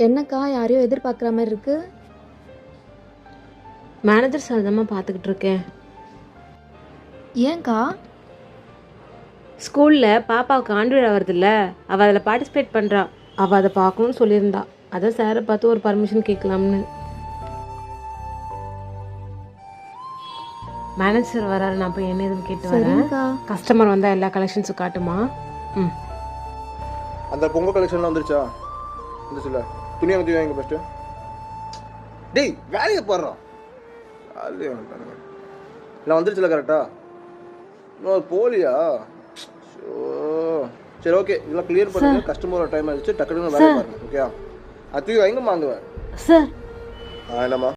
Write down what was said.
என்னக்கா யாரையோ எதிர்பார்க்குற மாதிரி இருக்கு? மேனேஜர் சார் தான் பார்த்துக்கிட்டு இருக்கேன். ஏன்க்கா? ஸ்கூலில் பாப்பாவுக்கு ஆண்டு விழா வருதுல்ல, அவள் அதில் பார்ட்டிசிபேட் பண்ணுறா. அவள் அதை பார்க்கணும்னு சொல்லியிருந்தா. அதான் சாரை பார்த்து ஒரு பர்மிஷன் கேட்கலாம்னு. மேனேஜர் வராரு, நான் போய் என்ன ஏதுன்னு கேட்டு வரேன். சரிங்கக்கா. கஸ்டமர் வந்தால் எல்லா கலெக்ஷன்ஸும் காட்டுமா? ம். அந்த பொங்கல் கலெக்ஷன்லாம் வந்துருச்சா? வந்துச்சுல்ல, துணி வாங்கி வாங்க ஃபஸ்ட்டு. டேய் வேலையை போடுறோம். வேலையை வந்துட்டானுங்க. இல்லை வந்துருச்சுல கரெக்டா? இன்னும் போலியா? சரி ஓகே, இதெல்லாம் கிளியர் பண்ணுங்க. கஸ்டமரோட டைம் ஆயிடுச்சு, டக்குனு வேலை பாருங்க. ஓகே, அது தூக்கி வைங்கம்மா அங்கே. சார் என்னம்மா?